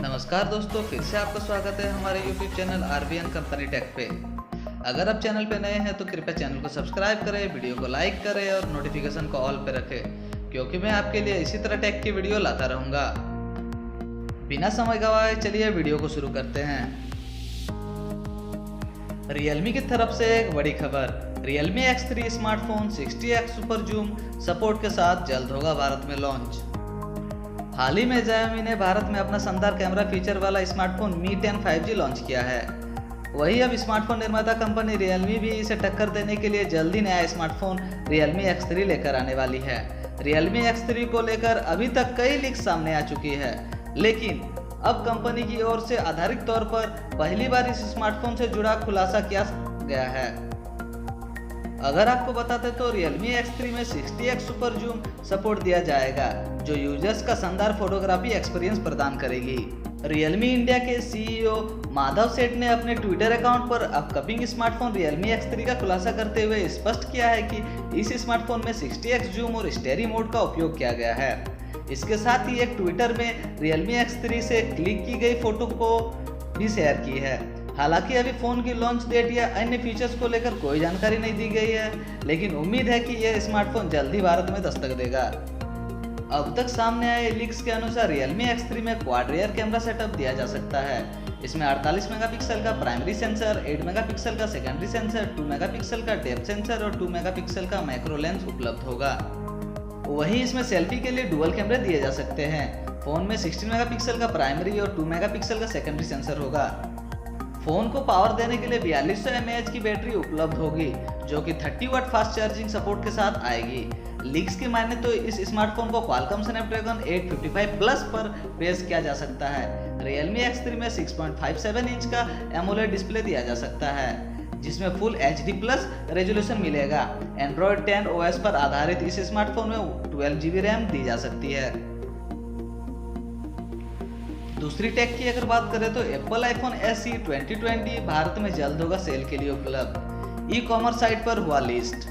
नमस्कार दोस्तों, फिर से आपका स्वागत है हमारे YouTube channel RBN company tech पे। अगर आप चैनल पे नए हैं तो कृपया चैनल को सब्सक्राइब करें, वीडियो को लाइक करें और नोटिफिकेशन को ऑल पे रखें, क्योंकि मैं आपके लिए इसी तरह टेक की वीडियो लाता रहूँगा। बिना समय गवाए चलिए वीडियो को शुरू करते हैं। Realme की तरफ से एक बड़ी खबर। Realme X3 smartphone 60x super zoom support के साथ जल्द होगा भारत में लॉन्च। हाल ही में Xiaomi ने भारत में अपना शानदार कैमरा फीचर वाला स्मार्टफोन Mi 10 5G लॉन्च किया है। वही अब स्मार्टफोन निर्माता कंपनी Realme भी इसे टक्कर देने के लिए जल्दी नया स्मार्टफोन Realme X3 लेकर आने वाली है। Realme X3 को लेकर अभी तक कई लीक्स सामने आ चुकी है, लेकिन अब कंपनी की ओर से आधारित तौर पर पहली बार इस स्मार्टफोन से जुड़ा खुलासा किया गया है। अगर आपको बताते तो Realme X3 में 60x सुपर जूम सपोर्ट दिया जाएगा, जो यूजर्स का शानदार फोटोग्राफी एक्सपीरियंस प्रदान करेगी। Realme इंडिया के CEO माधव सेठ ने अपने ट्विटर अकाउंट पर अपकमिंग स्मार्टफोन Realme X3 का खुलासा करते हुए स्पष्ट किया है कि इस स्मार्टफोन में 60x जूम और स्टेरी मोड का उपयोग किया गया है। इसके साथ ही एक ट्विटर में Realme X3 से क्लिक की गई फोटो को भी शेयर की है। हालांकि अभी फोन की लॉन्च डेट या अन्य फीचर्स को लेकर कोई जानकारी नहीं दी गई है, लेकिन उम्मीद है कि यह स्मार्टफोन जल्द ही भारत में दस्तक देगा। अब तक सामने आए लीक्स के अनुसार Realme X3 में क्वाड रियर कैमरा सेटअप दिया जा सकता है। इसमें 48 मेगापिक्सल का प्राइमरी सेंसर, 8 मेगापिक्सल का सेकेंडरी सेंसर, 2 मेगापिक्सल का डेप्थ सेंसर और 2 मेगापिक्सल का मैक्रो लेंस उपलब्ध होगा। वहीं इसमें सेल्फी के लिए डुअल कैमरे दिए जा सकते हैं। फोन में 16 मेगापिक्सल का प्राइमरी और 2 मेगापिक्सल का सेकेंडरी सेंसर होगा। फोन को पावर देने के लिए 4200 mAh की बैटरी उपलब्ध होगी, जो कि 30 वाट फास्ट चार्जिंग सपोर्ट के साथ आएगी। लीक्स की माने तो इस स्मार्टफोन को Qualcomm Snapdragon 855 प्लस पर पेश किया जा सकता है। Realme X3 में 6.57 इंच का AMOLED डिस्प्ले दिया जा सकता है, जिसमें फुल HD प्लस रेजोल्यूशन मिलेगा। Android 10 OS पर आधारित इस स्मार्टफोन में 12 GB रैम दी जा सकती है। दूसरी टेक की अगर बात करें तो एप्पल आईफोन SE 2020 भारत में जल्द होगा सेल के लिए उपलब्ध। ई-कॉमर्स साइट पर हुआ लिस्ट।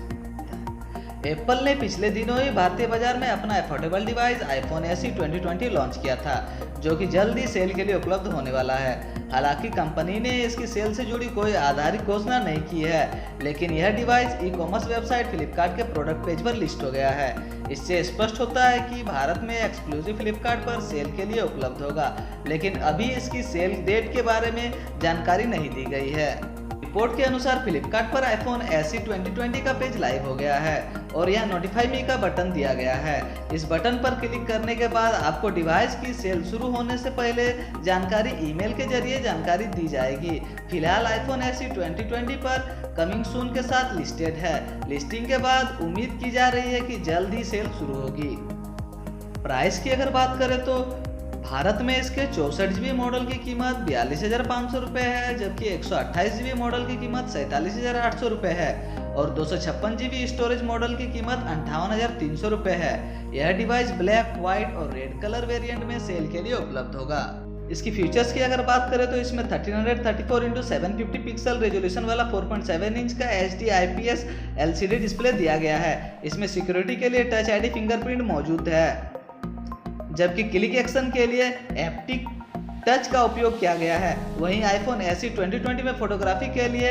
एप्पल ने पिछले दिनों ही भारतीय बाजार में अपना affordable device iPhone SE 2020 launch किया था, जो कि जल्द ही सेल के लिए उपलब्ध होने वाला है। हालांकि कंपनी ने इसकी सेल से जुड़ी कोई आधारित घोषणा नहीं की है, लेकिन यह डिवाइस ई-कॉमर्स वेबसाइट फ्लिपकार्ट के प्रोडक्ट पेज पर लिस्ट हो गया है। इससे स्पष्ट होता है कि भारत में एक्सक्लूसिव फ्लिपकार्ट पर सेल के लिए उपलब्ध होगा, लेकिन अभी इसकी सेल डेट के बारे में जानकारी नहीं दी गई है। रिपोर्ट के अनुसार फ्लिपकार्ट पर आईफोन SE 2020 का पेज लाइव हो गया है और यह नोटिफाई मी का बटन दिया गया है। इस बटन पर क्लिक करने के बाद आपको डिवाइस की सेल शुरू होने से पहले जानकारी ईमेल के जरिए जानकारी दी जाएगी। फिलहाल आईफोन SE 2020 पर कमिंग सून के साथ लिस्टेड है। लिस्टिंग के बाद उम्मीद की जा रही है कि जल्द ही सेल शुरू होगी। प्राइस की अगर बात करें तो भारत में इसके 64 GB मॉडल की कीमत 42,500 रुपये है, जबकि 128 GB मॉडल की कीमत 47,800 रुपये है और 256 GB स्टोरेज मॉडल की कीमत 58,300 रुपये है। यह डिवाइस ब्लैक, व्हाइट और रेड कलर वेरिएंट में सेल के लिए उपलब्ध होगा। इसकी फीचर्स की अगर बात करें तो इसमें 1334x750 पिक्सल रेजोल्यूशन वाला 4.7 इंच का HD IPS LCD डिस्प्ले दिया गया है। इसमें सिक्योरिटी के लिए टच ID फिंगरप्रिंट मौजूद है, जबकि क्लिक एक्शन के लिए हैप्टिक टच का उपयोग किया गया है। वहीं आईफोन SE 2020 में फोटोग्राफी के लिए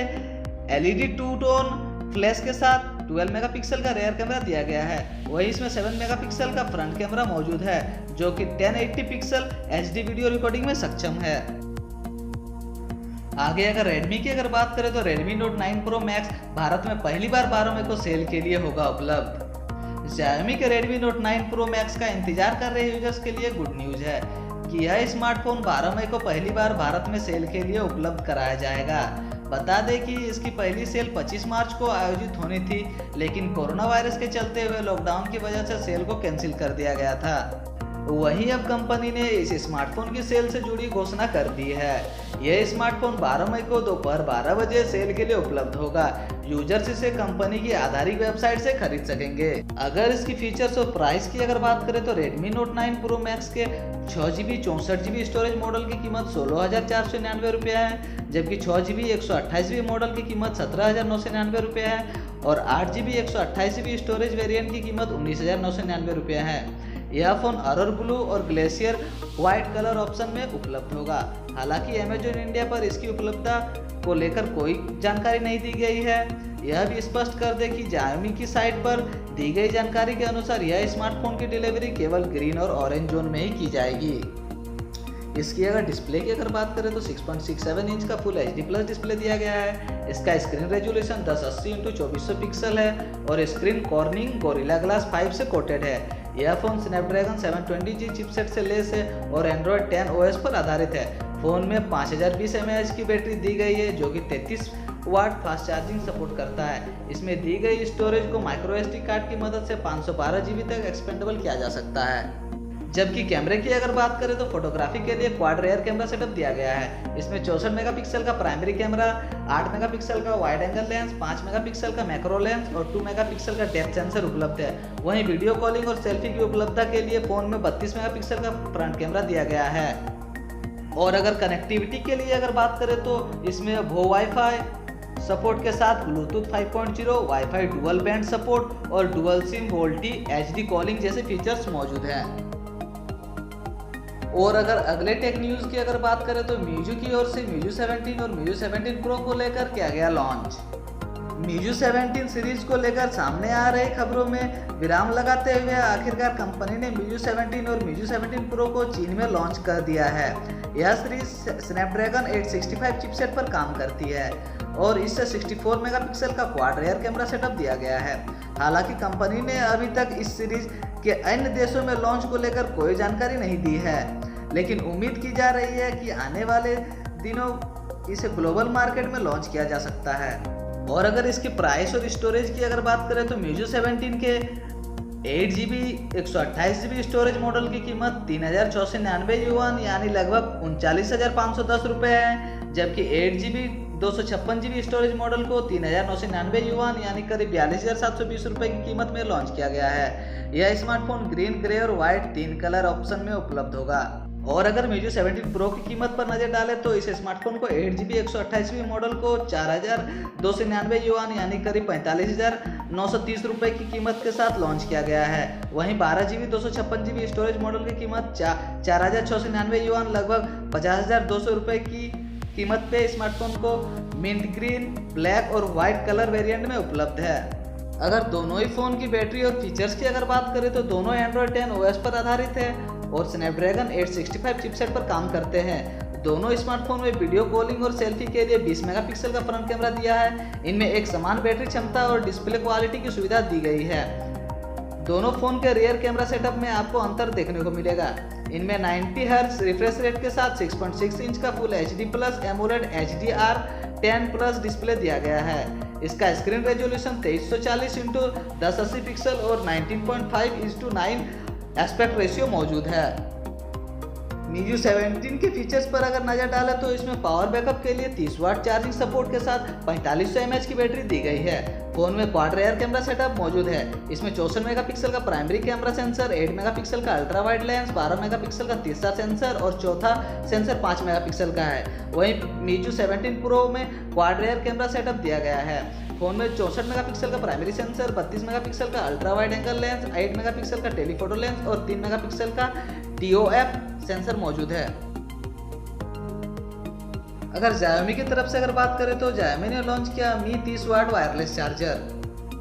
LED 2 टोन फ्लैश के साथ 12 मेगापिक्सल का रेयर कैमरा दिया गया है। वहीं इसमें 7 मेगापिक्सल का फ्रंट कैमरा मौजूद है, जो कि 1080 पिक्सल HD वीडियो रिकॉर्डिंग में सक्षम है। आगे अगर Redmi की अगर बात करें तो Redmi Note 9 Pro Max Bharat में पहली बार 12 मई को सेल के लिए होगा उपलब्ध। Xiaomi के Redmi Note 9 Pro Max का इंतजार कर रहे यूजर्स के लिए गुड न्यूज है कि यह स्मार्टफोन 12 मई को पहली बार भारत में सेल के लिए उपलब्ध कराया जाएगा। बता दें कि इसकी पहली सेल 25 मार्च को आयोजित होनी थी, लेकिन कोरोना वायरस के चलते हुए लॉकडाउन की वजह से सेल को कैंसिल कर दिया गया था। वहीं अब कंपनी ने इस स्मार्टफोन की सेल से जुड़ी घोषणा कर दी है। यह स्मार्टफोन 12 मई को दोपहर 12 बजे सेल के लिए उपलब्ध होगा। यूजर्स इसे कंपनी की आधारिक वेबसाइट से खरीद सकेंगे। अगर इसकी फीचर्स और प्राइस की अगर बात करें तो Redmi Note 9 Pro Max के 6GB 64GB स्टोरेज मॉडल की कीमत 16,499 रुपये है, जबकि 6GB 128GB मॉडल की कीमत 17,999 रुपये है और 8GB 128GB स्टोरेज वेरिएंट की कीमत 19,999 रुपये है। यह फ़ोन अरर ब्लू और ग्लेशियर वाइट कलर ऑप्शन में उपलब्ध होगा। हालांकि अमेजॉन इंडिया पर इसकी उपलब्धता को लेकर कोई जानकारी नहीं दी गई है। यह भी स्पष्ट कर दे कि Xiaomi की साइट पर दी गई जानकारी के अनुसार यह स्मार्टफोन की डिलीवरी केवल ग्रीन और ऑरेंज जोन में ही की जाएगी। इसकी अगर डिस्प्ले की अगर बात करें तो 6.67 इंच का फुल HD प्लस डिस्प्ले दिया गया है। इसका स्क्रीन रेजोल्यूशन 1080x2400 पिक्सल है और स्क्रीन कॉर्निंग गोरिल्ला ग्लास 5 से कोटेड है। यह फ़ोन स्नैपड्रैगन 720G चिपसेट से लेस है और एंड्रॉयड 10 OS पर आधारित है। फ़ोन में 5020 mAh की बैटरी दी गई है जो कि 33 वाट फास्ट चार्जिंग सपोर्ट करता है। इसमें दी गई स्टोरेज को माइक्रो SD कार्ड की मदद से 512 GB तक एक्सपेंडेबल किया जा सकता है। जबकि कैमरे की अगर बात करें तो फोटोग्राफी के लिए क्वाड रेयर कैमरा सेटअप दिया गया है। इसमें 64 मेगापिक्सल का प्राइमरी कैमरा, 8 मेगापिक्सल का वाइड एंगल लेंस, 5 मेगापिक्सल का मैक्रो लेंस और 2 मेगापिक्सल का डेप्थ सेंसर उपलब्ध है। वहीं वीडियो कॉलिंग और सेल्फी की उपलब्धता के लिए फ़ोन में 32 मेगापिक्सल का फ्रंट कैमरा दिया गया है। और अगर कनेक्टिविटी के लिए अगर बात करें तो इसमें वो वाईफाई सपोर्ट के साथ bluetooth 5.0, wifi dual band support और dual sim VoLTE HD calling जैसे फीचर्स मौजूद हैं। और अगर अगले टेक न्यूज़ की अगर बात करें तो MIUI की ओर से MIUI 17 और MIUI 17 Pro को लेकर किया गया लॉन्च। MIUI 17 सीरीज को लेकर सामने आ रही खबरों में विराम लगाते हुए आखिरकार कंपनी ने MIUI 17 और MIUI 17 Pro को चीन में लॉन्च कर दिया है। यह सीरीज स्नैपड्रैगन 865 चिपसेट पर काम करती है और इससे 64 मेगापिक्सल का क्वाड रेयर कैमरा सेटअप दिया गया है। हालांकि कंपनी ने अभी तक इस सीरीज के अन्य देशों में लॉन्च को लेकर कोई जानकारी नहीं दी है, लेकिन उम्मीद की जा रही है कि आने वाले दिनों इसे ग्लोबल मार्केट में लॉन्च किया जा सकता है। और अगर इसकी प्राइस और स्टोरेज की अगर बात करें तो MIUI 17 के 8GB 128GB स्टोरेज मॉडल की कीमत 3,499 युआन यानी लगभग 39,510 रुपये है, जबकि 8GB 256GB स्टोरेज मॉडल को 3,999 युआन यानी करीब 42,720 रुपये की कीमत में लॉन्च किया गया है। यह स्मार्टफोन ग्रीन, ग्रे और व्हाइट 3 कलर ऑप्शन में उपलब्ध होगा। और अगर MIUI 17 Pro की कीमत पर नजर डालें तो इस स्मार्टफोन को 8GB 128GB मॉडल को 4,299 युआन यानी करीब 45,930 रुपये की कीमत के साथ लॉन्च किया गया है। वहीं 12GB 256GB स्टोरेज मॉडल की कीमत 4,699 युआन लगभग 50,200 रुपये की कीमत पे स्मार्टफोन को मिंट ग्रीन, ब्लैक और व्हाइट कलर वेरिएंट में उपलब्ध है। अगर दोनों ही फ़ोन की बैटरी और फीचर्स की अगर बात करें तो दोनों एंड्रॉयड 10 OS पर आधारित है और स्नैपड्रैगन 865 चिपसेट पर काम करते हैं। दोनों स्मार्टफोन में वीडियो कॉलिंग और सेल्फी के लिए 20 मेगापिक्सल का फ्रंट कैमरा दिया है। इनमें एक समान बैटरी क्षमता और डिस्प्ले क्वालिटी की सुविधा दी गई है। दोनों फ़ोन के रियर कैमरा सेटअप में आपको अंतर देखने को मिलेगा। इनमें 90 हर्ट्ज रिफ्रेश रेट के साथ 6.6 इंच का full HD plus AMOLED HDR10+ display दिया गया है। इसका स्क्रीन रेजोल्यूशन 2340x1080 पिक्सल और 19.5:9 एस्पेक्ट रेशियो मौजूद है। MIUI 17 के फीचर्स पर अगर नजर डालें तो इसमें पावर बैकअप के लिए 30 वाट चार्जिंग सपोर्ट के साथ 4500 mAh की बैटरी दी गई है। फोन में क्वाड रेयर कैमरा सेटअप मौजूद है। इसमें 64 मेगापिक्सल का प्राइमरी कैमरा सेंसर, 8 मेगापिक्सल का अल्ट्रा वाइड लेंस, 12 मेगापिक्सल का तीसरा सेंसर और चौथा सेंसर 5 मेगापिक्सल का है। वहीं MIUI 17 Pro में क्वाड रेयर कैमरा सेटअप दिया गया है। फोन में 64 मेगापिक्सल का प्राइमरी सेंसर, 32 मेगापिक्सल का ultra wide angle lens, 8 megapixel का टेलीफोटो लेंस और 3 मेगापिक्सल का TOF सेंसर मौजूद है। अगर Xiaomi की तरफ से अगर बात करें तो Xiaomi ने लॉन्च किया Mi 30 वाट वायरलेस चार्जर।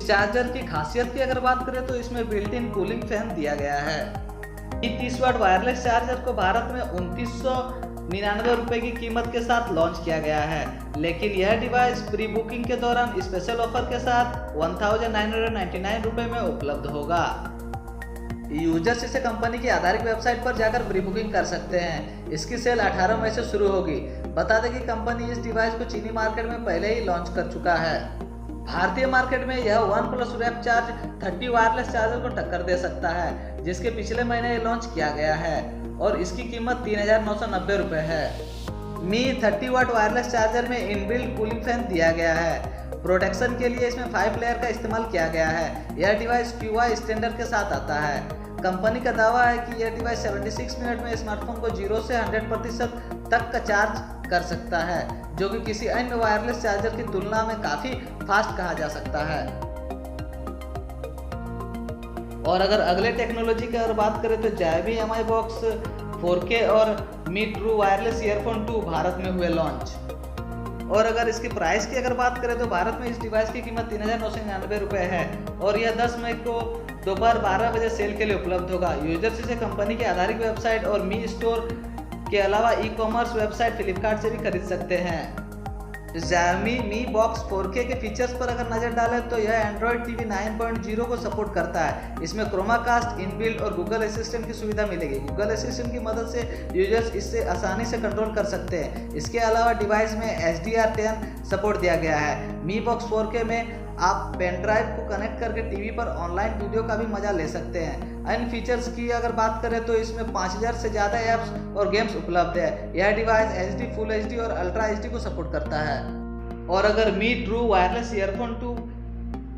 चार्जर की खासियत की अगर बात करें तो इसमें बिल्ट इन कूलिंग फैन दिया गया है। Mi 30 वाट वायरलेस चार्जर को भारत में 2999 रुपये की कीमत के साथ लॉन्च किया गया है, लेकिन यह डिवाइस प्री बुकिंग के दौरान स्पेशल ऑफर के साथ 1999 रुपये में उपलब्ध होगा। यूजर्स इसे कंपनी की आधारिक वेबसाइट पर जाकर प्री बुकिंग कर सकते हैं। इसकी सेल 18 मई से शुरू होगी। बता दें कि कंपनी इस डिवाइस को चीनी मार्केट में पहले ही लॉन्च कर चुका है। भारतीय मार्केट में यह OnePlus Rep Charge 30 wireless charger को टक्कर दे सकता है, जिसके पिछले महीने लॉन्च किया गया है और इसकी कीमत 3,990 रुपये है। Mi 30 वाट वायरलेस चार्जर में इनबिल्ट कूलिंग फैन दिया गया है। प्रोटेक्शन के लिए इसमें 5 लेयर का इस्तेमाल किया गया है। यह डिवाइस QI स्टैंडर्ड के साथ आता है। कंपनी का दावा है कि यह डिवाइस 76 मिनट में स्मार्टफोन को 0 से 100% तक का चार्ज कर सकता है, जो कि किसी अन्य वायरलेस चार्जर की तुलना में काफ़ी फास्ट कहा जा सकता है। और अगर अगले टेक्नोलॉजी की अगर बात करें तो Xiaomi Mi Box 4K और Mi True wireless earphone 2 Bharat में हुए लॉन्च। और अगर इसकी प्राइस की अगर बात करें तो भारत में इस डिवाइस की कीमत 3,999 रुपये है और यह 10 मई को दोपहर 12 बजे सेल के लिए उपलब्ध होगा। यूजर्स इसे कंपनी की आधारित वेबसाइट और मी स्टोर के अलावा ई-कॉमर्स वेबसाइट फ्लिपकार्ट से भी खरीद सकते हैं। Xiaomi Mi Box 4K के फीचर्स पर अगर नज़र डालें तो यह Android TV 9.0 को सपोर्ट करता है। इसमें क्रोमाकास्ट, इनबिल्ट और गूगल असिस्टेंट की सुविधा मिलेगी। गूगल असिस्टेंट की मदद से यूजर्स इससे आसानी से कंट्रोल कर सकते हैं। इसके अलावा डिवाइस में HDR10 सपोर्ट दिया गया है। Mi Box 4K में आप पेन ड्राइव को कनेक्ट करके टीवी पर ऑनलाइन वीडियो का भी मजा ले सकते हैं। अन्य फीचर्स की अगर बात करें तो इसमें 5000 से ज़्यादा ऐप्स और गेम्स उपलब्ध है। यह डिवाइस HD, फुल HD और अल्ट्रा HD को सपोर्ट करता है। और अगर मी ट्रू वायरलेस ईयरफोन 2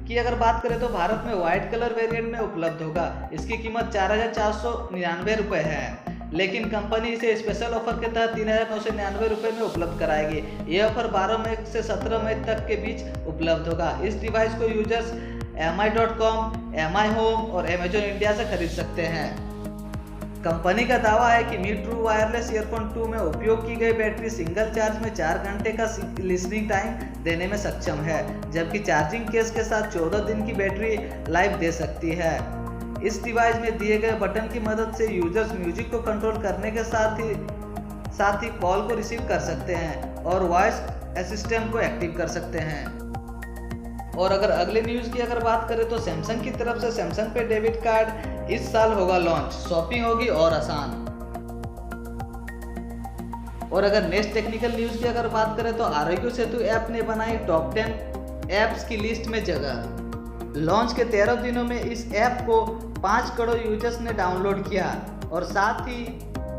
की अगर बात करें तो भारत में वाइट कलर वेरिएंट में उपलब्ध होगा। इसकी कीमत 4,499 रुपये है, लेकिन कंपनी इसे स्पेशल ऑफर के तहत 3,999 रुपये में उपलब्ध कराएगी। यह ऑफर 12 मई से 17 मई तक के बीच उपलब्ध होगा। इस डिवाइस को यूजर्स mi.com, Mi Home और Amazon इंडिया से खरीद सकते हैं। कंपनी का दावा है कि मी ट्रू वायरलेस ईयरफोन 2 में उपयोग की गई बैटरी सिंगल चार्ज में 4 घंटे का लिसनिंग टाइम देने में सक्षम है, जबकि चार्जिंग केस के साथ 14 दिन की बैटरी लाइफ दे सकती है। इस डिवाइस में दिए गए बटन की मदद से यूजर्स म्यूजिक को कंट्रोल करने के साथ ही कॉल को रिसीव कर सकते हैं और वॉइस असिस्टेंट को एक्टिव कर सकते हैं। और अगर अगले न्यूज़ की अगर बात करें तो सैमसंग की तरफ से सैमसंग पे डेबिट कार्ड इस साल होगा लॉन्च। शॉपिंग होगी और आसान। और अगर नेक्स्ट टेक्निकल न्यूज़ की अगर बात करें तो आरोग्य सेतु ऐप ने बनाई टॉप 10 ऐप्स की लिस्ट में जगह। लॉन्च के 13 दिनों में इस ऐप को 5 करोड़ यूजर्स ने डाउनलोड किया और साथ ही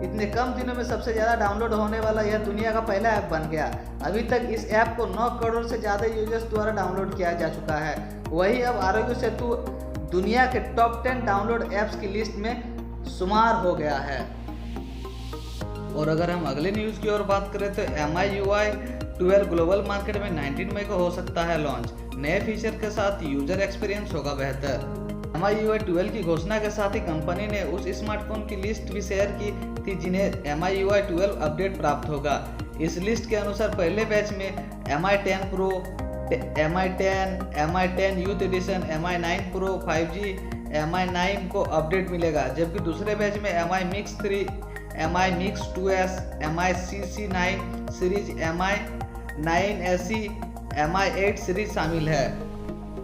इतने कम दिनों में सबसे ज़्यादा डाउनलोड होने वाला यह दुनिया का पहला ऐप बन गया। अभी तक इस ऐप को 9 करोड़ से ज़्यादा यूजर्स द्वारा डाउनलोड किया जा चुका है। वही अब आरोग्य सेतु दुनिया के टॉप 10 डाउनलोड ऐप्स की लिस्ट में शुमार हो गया है। और अगर हम अगले न्यूज़ की ओर बात करें तो MIUI 12 ग्लोबल मार्केट में 19 मई को हो सकता है लॉन्च। नए फीचर के साथ यूजर एक्सपीरियंस होगा बेहतर। MIUI 12 की घोषणा के साथ ही कंपनी ने उस स्मार्टफोन की लिस्ट भी शेयर की थी जिन्हें MIUI 12 अपडेट प्राप्त होगा। इस लिस्ट के अनुसार पहले बैच में Mi 10 Pro, Mi 10, Mi 10 Youth Edition, Mi 9 Pro 5G, Mi 9 को अपडेट मिलेगा, जबकि दूसरे बैच में Mi Mix 3, Mi Mix 2S, Mi CC9 series, Mi 9 SE, Mi 8 series शामिल है।